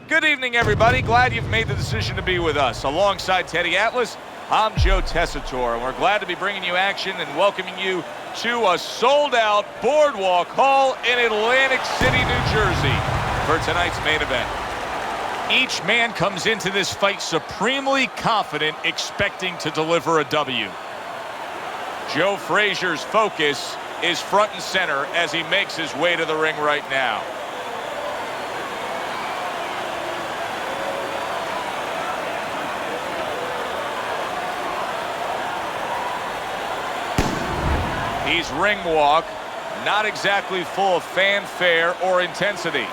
Good evening, everybody. Glad you've made the decision to be with us. Alongside Teddy Atlas, I'm Joe Tessitore, and we're glad to be bringing you action and welcoming you to a sold-out Boardwalk Hall in Atlantic City, New Jersey for tonight's main event. Each man comes into this fight supremely confident, expecting to deliver a W. Joe Frazier's focus is front and center as he makes his way to the ring right now. He's ring walk, not exactly full of fanfare or intensity.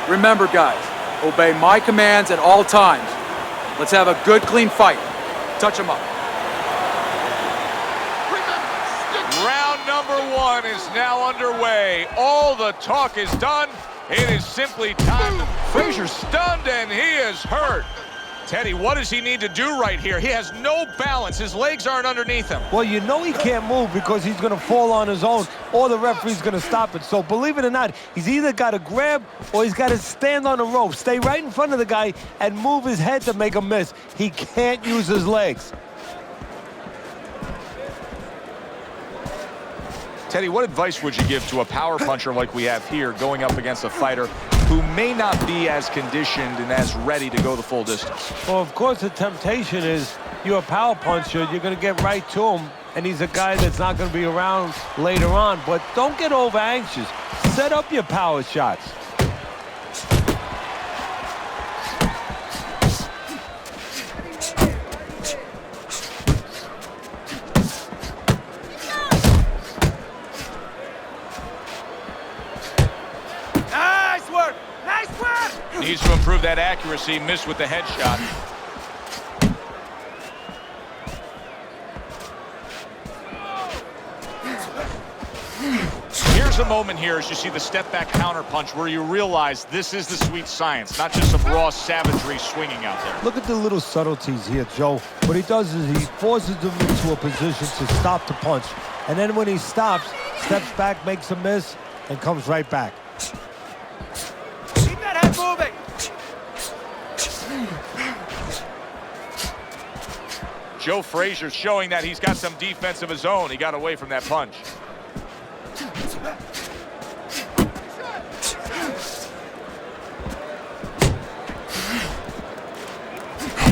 Remember, guys, obey my commands at all times. Let's have a good, clean fight. Touch him up. Round number one is now underway. All the talk is done. It is simply time. Frazier's stunned and he is hurt. Teddy, what does he need to do right here? He has no balance. His legs aren't underneath him. Well, you know he can't move because he's going to fall on his own or the referee's going to stop it. So believe it or not, he's either got to grab or he's got to stand on the rope, stay right in front of the guy and move his head to make a miss. He can't use his legs. Teddy, what advice would you give to a power puncher like we have here going up against a fighter who may not be as conditioned and as ready to go the full distance? Well, of course, the temptation is you're a power puncher, you're going to get right to him, and he's a guy that's not going to be around later on. But don't get over anxious. Set up your power shots. Needs to improve that accuracy. Missed with the headshot. Here's a moment here as you see the step back counter punch where you realize this is the sweet science, not just some raw savagery swinging out there. Look at the little subtleties here, Joe. What he does is he forces them into a position to stop the punch. And then when he stops, steps back, makes a miss, and comes right back. Keep that head moving. Joe Frazier showing that he's got some defense of his own. He got away from that punch.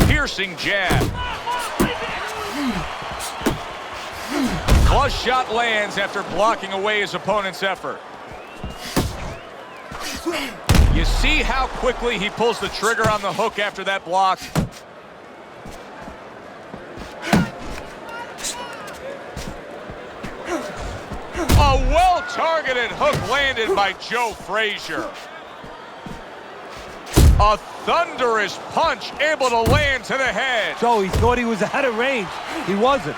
Piercing jab. Clutch shot lands after blocking away his opponent's effort. You see how quickly he pulls the trigger on the hook after that block. A well-targeted hook landed by Joe Frazier. A thunderous punch able to land to the head. Joe, he thought he was out of range. He wasn't.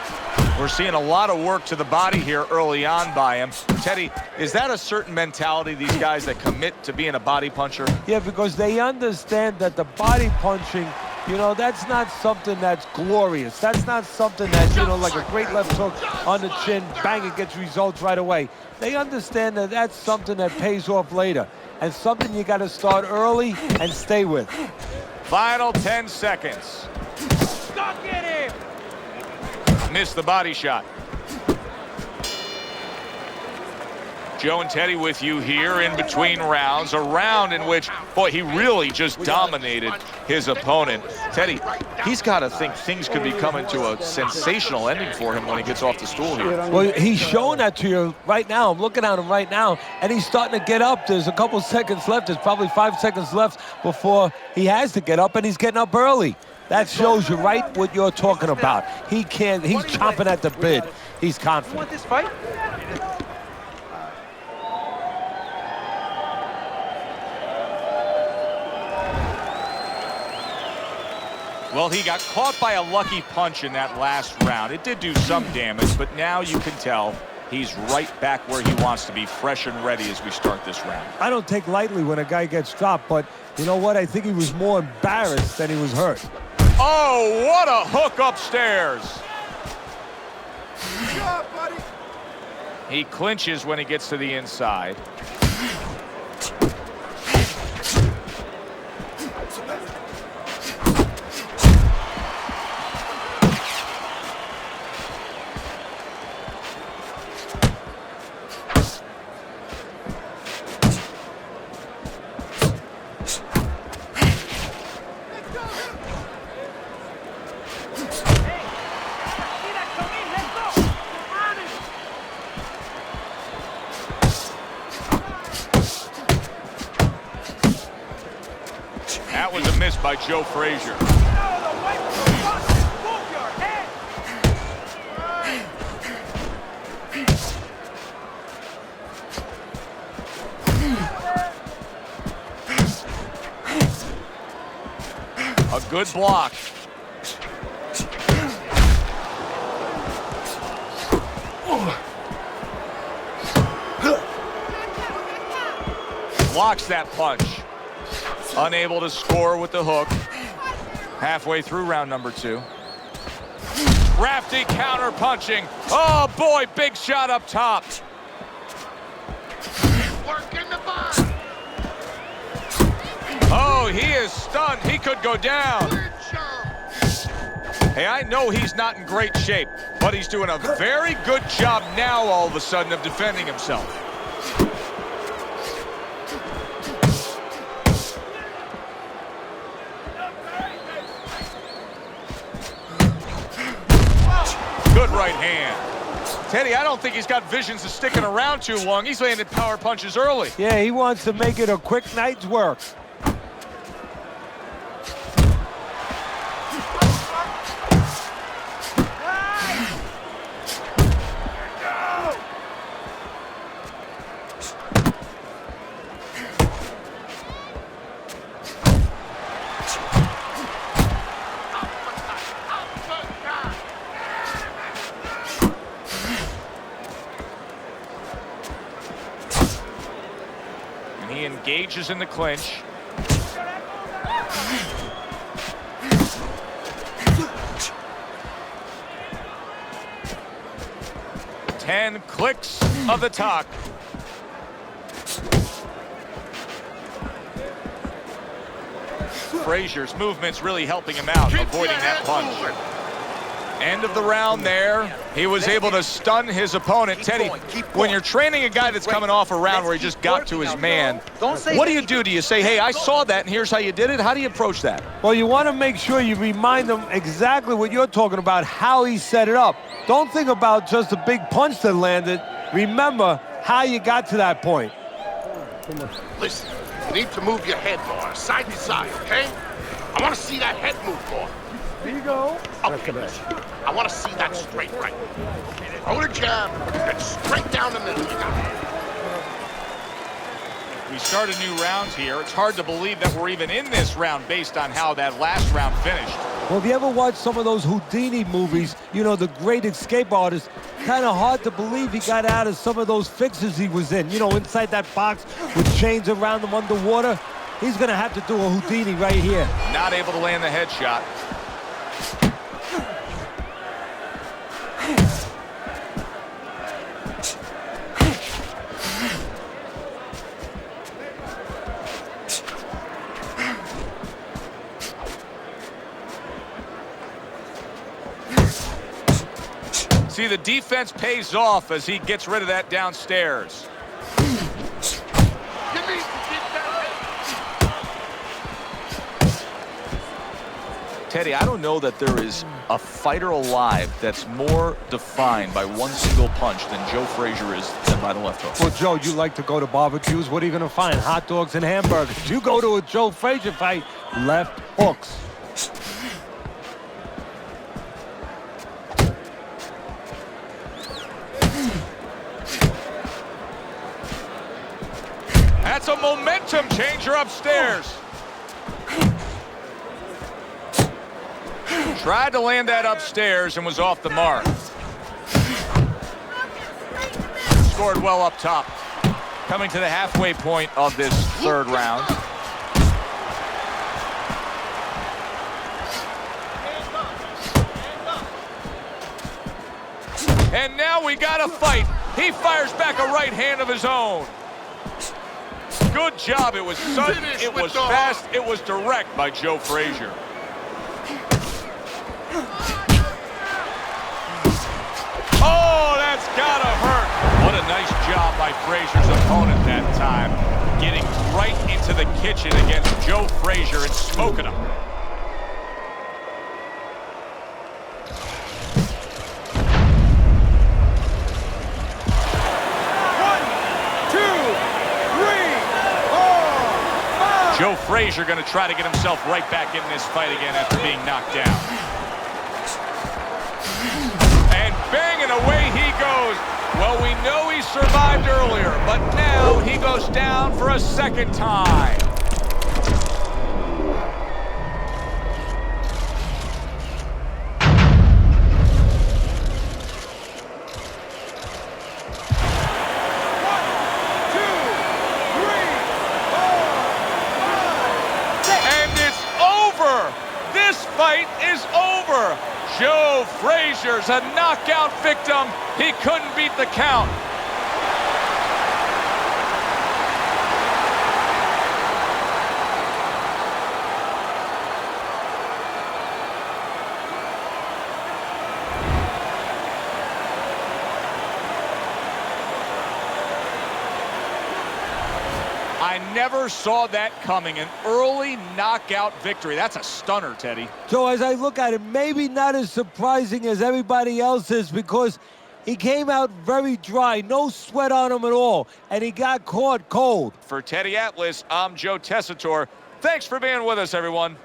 We're seeing a lot of work to the body here early on by him. Teddy, is that a certain mentality, these guys that commit to being a body puncher? Yeah, because they understand that the body punching, you know, that's not something that's glorious. That's not something that, you know, like a great left hook on the chin, bang, it gets results right away. They understand that that's something that pays off later and something you got to start early and stay with. Final 10 seconds. Stuck in him. Missed the body shot. Joe and Teddy with you here in between rounds. A round in which, boy, he really just dominated his opponent. Teddy, he's got to think things could be coming to a sensational ending for him when he gets off the stool here. Well, he's showing that to you right now. I'm looking at him right now, and he's starting to get up. There's a couple seconds left. There's probably 5 seconds left before he has to get up, and he's getting up early. That shows you right what you're talking about. He's chomping at the bit. He's confident. You want this fight? Well, he got caught by a lucky punch in that last round. It did do some damage, but now you can tell he's right back where he wants to be, fresh and ready as we start this round. I don't take lightly when a guy gets dropped, but you know what? I think he was more embarrassed than he was hurt. Oh, what a hook upstairs. Good job, buddy. He clinches when he gets to the inside. That was a miss by Joe Frazier. A good block. Blocks that punch. Unable to score with the hook. Halfway through round number 2. Crafty counter punching. Oh boy, big shot up top. Oh, he is stunned. He could go down. Hey, I know he's not in great shape, but he's doing a very good job now all of a sudden of defending himself. Good right hand. Teddy, I don't think he's got visions of sticking around too long. He's landing power punches early. Yeah, he wants to make it a quick night's work. He engages in the clinch. Ten clicks of the talk. Frazier's movement's really helping him out, avoiding that punch. End of the round there. He was able to stun his opponent. Teddy, when you're training a guy that's coming off a round where he just got to his man, what do you do? Do you say, hey, I saw that and here's how you did it? How do you approach that? Well, you want to make sure you remind him exactly what you're talking about, how he set it up. Don't think about just a big punch that landed. Remember how you got to that point. Listen, you need to move your head more, side to side, okay? I want to see that head move more. There you go. Okay, listen. I want to see that straight right. Throw the jab, then straight down the middle. We start a new round here. It's hard to believe that we're even in this round based on how that last round finished. Well, if you ever watch some of those Houdini movies, you know, the great escape artist, kind of hard to believe he got out of some of those fixes he was in. You know, inside that box with chains around him underwater. He's going to have to do a Houdini right here. Not able to land the headshot. See, the defense pays off as he gets rid of that downstairs. You need to get that head. Teddy, I don't know that there is a fighter alive that's more defined by one single punch than Joe Frazier is than by the left hook. Well, Joe, you like to go to barbecues. What are you going to find? Hot dogs and hamburgers. You go to a Joe Frazier fight, left hooks. That's a momentum changer upstairs. Tried to land that upstairs and was off the mark. Scored well up top. Coming to the halfway point of this third round. And now we got a fight. He fires back a right hand of his own. Good job. It was sudden, it was fast, it was direct by Joe Frazier. Oh, that's gotta hurt. What a nice job by Frazier's opponent that time. Getting right into the kitchen against Joe Frazier and smoking him. Joe Frazier going to try to get himself right back in this fight again after being knocked down. And banging away he goes. Well, we know he survived earlier, but now he goes down for a second time. This fight is over. Joe Frazier's a knockout victim. He couldn't beat the count. I never saw that coming. An early knockout victory. That's a stunner, Teddy. Joe, as I look at it, maybe not as surprising as everybody else is because he came out very dry, no sweat on him at all, and he got caught cold. For Teddy Atlas, I'm Joe Tessitore. Thanks for being with us, everyone.